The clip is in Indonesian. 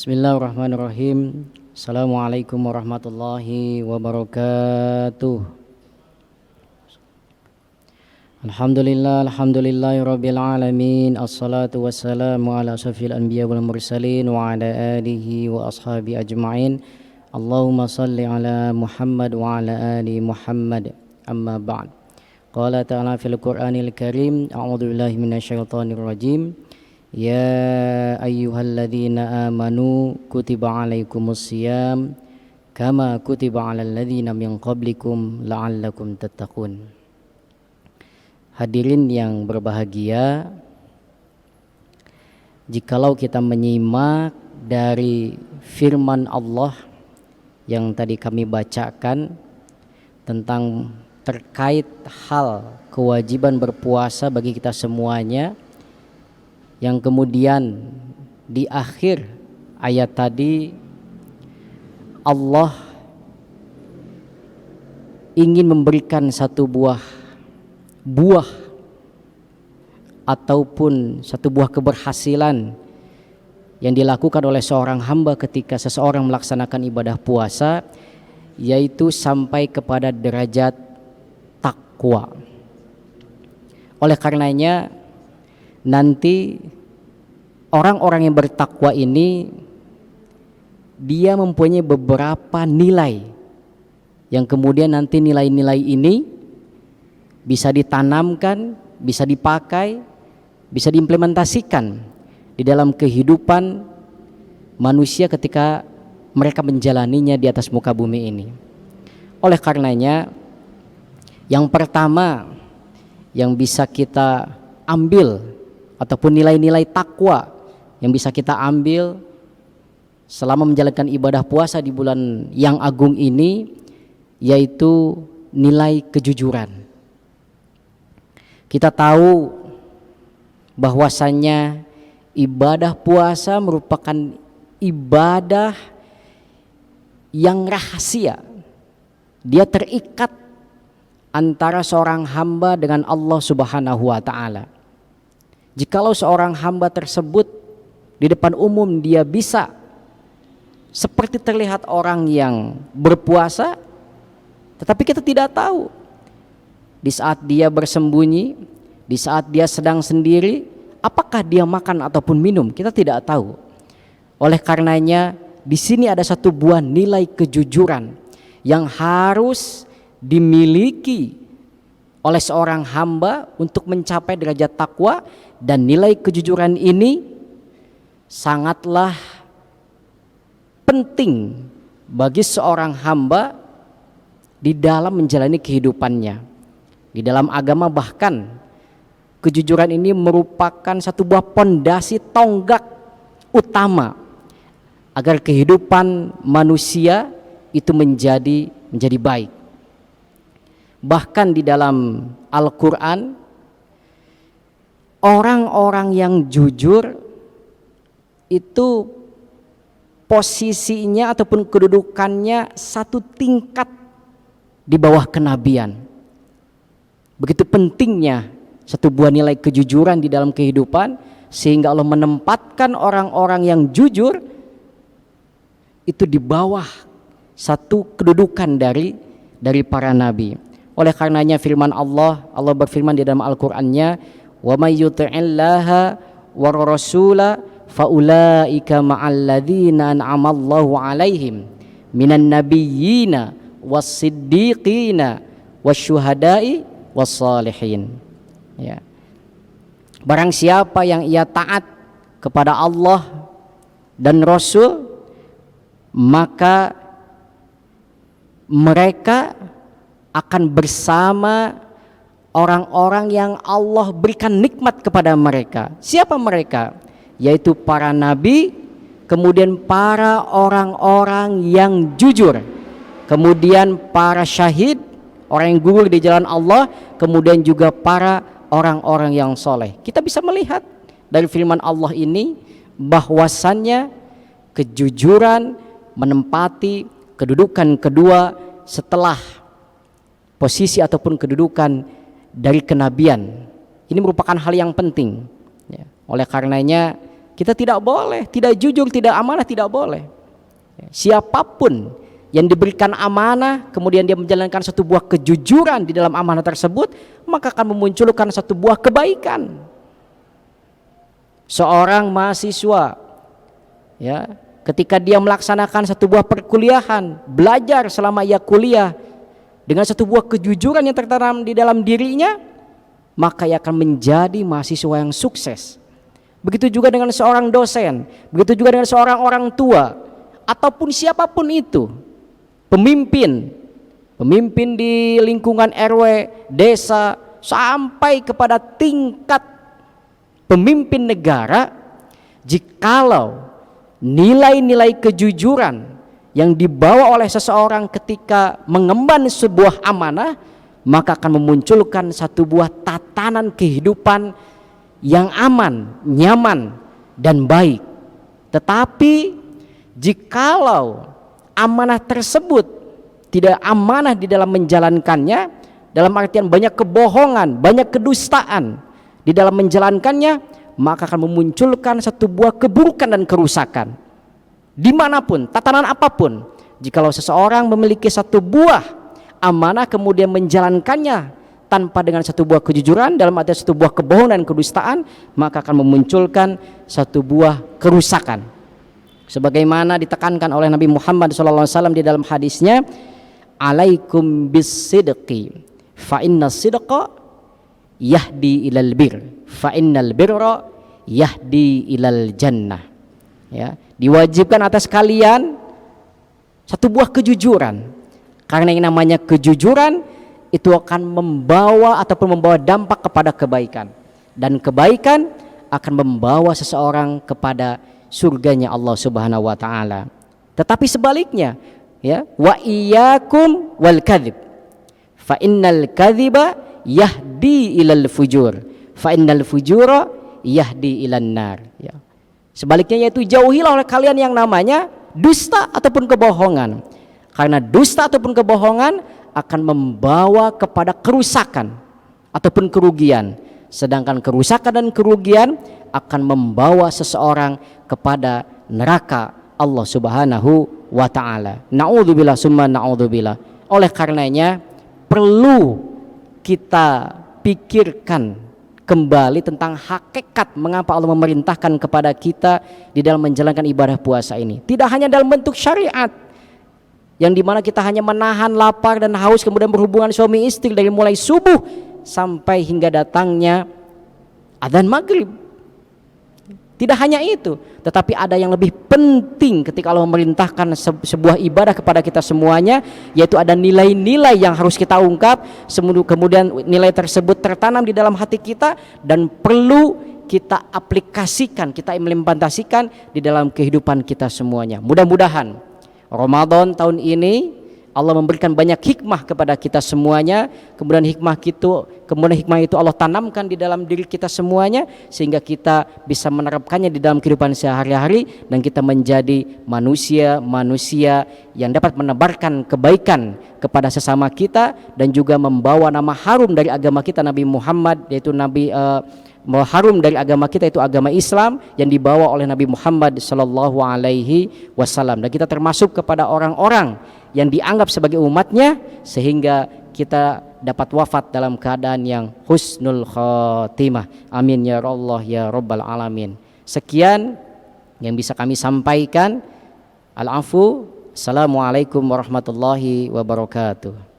Bismillahirrahmanirrahim. Assalamualaikum warahmatullahi wabarakatuh. Alhamdulillahirabbil alamin. Assalatu wassalamu ala asyrafil anbiya wal mursalin wa ala alihi wa ashabi ajmain. Allahumma salli ala Muhammad wa ala ali Muhammad. Amma ba'd. Qala ta'ala fil Qur'anil Karim, a'udzu billahi minasyaitonir rajim. Ya ayyuhalladzina amanu kutiba alaikumusiyam kama kutiba alal ladzina min qablikum la'allakum tattaqun. Hadirin yang berbahagia, jikalau kita menyimak dari firman Allah yang tadi kami bacakan tentang terkait hal kewajiban berpuasa bagi kita semuanya, yang kemudian di akhir ayat tadi Allah ingin memberikan satu buah ataupun satu buah keberhasilan yang dilakukan oleh seorang hamba ketika seseorang melaksanakan ibadah puasa, yaitu sampai kepada derajat takwa. Oleh karenanya nanti orang-orang yang bertakwa ini dia mempunyai beberapa nilai yang kemudian nanti nilai-nilai ini bisa ditanamkan, bisa dipakai, bisa diimplementasikan di dalam kehidupan manusia ketika mereka menjalaninya di atas muka bumi ini. Oleh karenanya yang pertama yang bisa kita ambil ataupun nilai-nilai takwa yang bisa kita ambil selama menjalankan ibadah puasa di bulan yang agung ini, yaitu nilai kejujuran. Kita tahu bahwasannya ibadah puasa merupakan ibadah yang rahasia. Dia terikat antara seorang hamba dengan Allah Subhanahu wa ta'ala. Jikalau seorang hamba tersebut di depan umum dia bisa seperti terlihat orang yang berpuasa, tetapi kita tidak tahu di saat dia bersembunyi, di saat dia sedang sendiri, apakah dia makan ataupun minum, kita tidak tahu. Oleh karenanya di sini ada satu buah nilai kejujuran yang harus dimiliki oleh seorang hamba untuk mencapai derajat takwa, dan nilai kejujuran ini sangatlah penting bagi seorang hamba di dalam menjalani kehidupannya. Di dalam agama bahkan kejujuran ini merupakan satu buah pondasi tonggak utama agar kehidupan manusia itu menjadi baik. Bahkan di dalam Al-Quran, orang-orang yang jujur itu posisinya ataupun kedudukannya satu tingkat di bawah kenabian. Begitu pentingnya satu buah nilai kejujuran di dalam kehidupan, sehingga Allah menempatkan orang-orang yang jujur itu di bawah satu kedudukan dari para nabi. Oleh karenanya firman Allah berfirman di dalam Al-Qur'annya, wa may yuti'illaha war rasula faulaika ma'al ladzina an'amallahu 'alaihim minan nabiyyina was-siddiqina wasyuhada'i was-salihin. Ya. Barang siapa yang ia taat kepada Allah dan Rasul, maka mereka akan bersama orang-orang yang Allah berikan nikmat kepada mereka. Siapa mereka? Yaitu para nabi, kemudian para orang-orang yang jujur, kemudian para syahid, orang yang gugur di jalan Allah, kemudian juga para orang-orang yang soleh. Kita bisa melihat dari firman Allah ini bahwasannya kejujuran menempati kedudukan kedua setelah posisi ataupun kedudukan dari kenabian. Ini merupakan hal yang penting. Ya. Oleh karenanya Kita tidak boleh, tidak jujur, tidak amanah, tidak boleh. Siapapun yang diberikan amanah, kemudian dia menjalankan satu buah kejujuran di dalam amanah tersebut, maka akan memunculkan satu buah kebaikan. Seorang mahasiswa, ya, ketika dia melaksanakan satu buah perkuliahan, belajar selama ia kuliah dengan satu buah kejujuran yang tertanam di dalam dirinya, maka ia akan menjadi mahasiswa yang sukses. Begitu juga dengan seorang dosen, begitu juga dengan seorang orang tua, ataupun siapapun itu, pemimpin di lingkungan RW, desa, sampai kepada tingkat pemimpin negara. Jikalau nilai-nilai kejujuran yang dibawa oleh seseorang ketika mengemban sebuah amanah, maka akan memunculkan satu buah tatanan kehidupan yang aman, nyaman, dan baik. Tetapi jikalau amanah tersebut tidak amanah di dalam menjalankannya, dalam artian banyak kebohongan, banyak kedustaan di dalam menjalankannya, maka akan memunculkan satu buah keburukan dan kerusakan dimanapun, tatanan apapun. Jikalau seseorang memiliki satu buah amanah kemudian menjalankannya tanpa dengan satu buah kejujuran, dalam arti satu buah kebohongan dan kedustaan, maka akan memunculkan satu buah kerusakan. Sebagaimana ditekankan oleh Nabi Muhammad SAW di dalam hadisnya, alaikum bis-sidqi fa inna sidqa yahdi ilal bir fa innal birra yahdi ilal jannah. Ya, diwajibkan atas kalian satu buah kejujuran, karena yang namanya kejujuran itu akan membawa ataupun membawa dampak kepada kebaikan, dan kebaikan akan membawa seseorang kepada surganya Allah Subhanahu wa taala. Tetapi sebaliknya, ya, wa iyyakum wal kadzib fa innal kadziba yahdi ilal fujur fa innal fujura yahdi ilan nar. Ya. Sebaliknya, yaitu jauhilah oleh kalian yang namanya dusta ataupun kebohongan, karena dusta ataupun kebohongan akan membawa kepada kerusakan ataupun kerugian, sedangkan kerusakan dan kerugian akan membawa seseorang kepada neraka Allah Subhanahu wa taala. Na'udzubillah summa na'udzubillah. Oleh karenanya perlu kita pikirkan kembali tentang hakikat mengapa Allah memerintahkan kepada kita di dalam menjalankan ibadah puasa ini. Tidak hanya dalam bentuk syariat yang dimana kita hanya menahan lapar dan haus kemudian berhubungan suami istri dari mulai subuh sampai hingga datangnya adzan maghrib. Tidak hanya itu, tetapi ada yang lebih penting ketika Allah memerintahkan sebuah ibadah kepada kita semuanya, yaitu ada nilai-nilai yang harus kita ungkap, kemudian nilai tersebut tertanam di dalam hati kita dan perlu kita aplikasikan, kita implementasikan di dalam kehidupan kita semuanya. Mudah-mudahan Ramadan tahun ini Allah memberikan banyak hikmah kepada kita semuanya, kemudian hikmah itu Allah tanamkan di dalam diri kita semuanya, sehingga kita bisa menerapkannya di dalam kehidupan sehari-hari dan kita menjadi manusia yang dapat menebarkan kebaikan kepada sesama kita dan juga membawa nama harum dari agama kita Nabi Muhammad, yaitu harum dari agama kita, itu agama Islam yang dibawa oleh Nabi Muhammad sallallahu alaihi wasallam, dan kita termasuk kepada orang-orang yang dianggap sebagai umatnya, sehingga kita dapat wafat dalam keadaan yang husnul khotimah. Amin ya Allah ya rabbal alamin. Sekian yang bisa kami sampaikan. Al-afu. Assalamualaikum warahmatullahi wabarakatuh.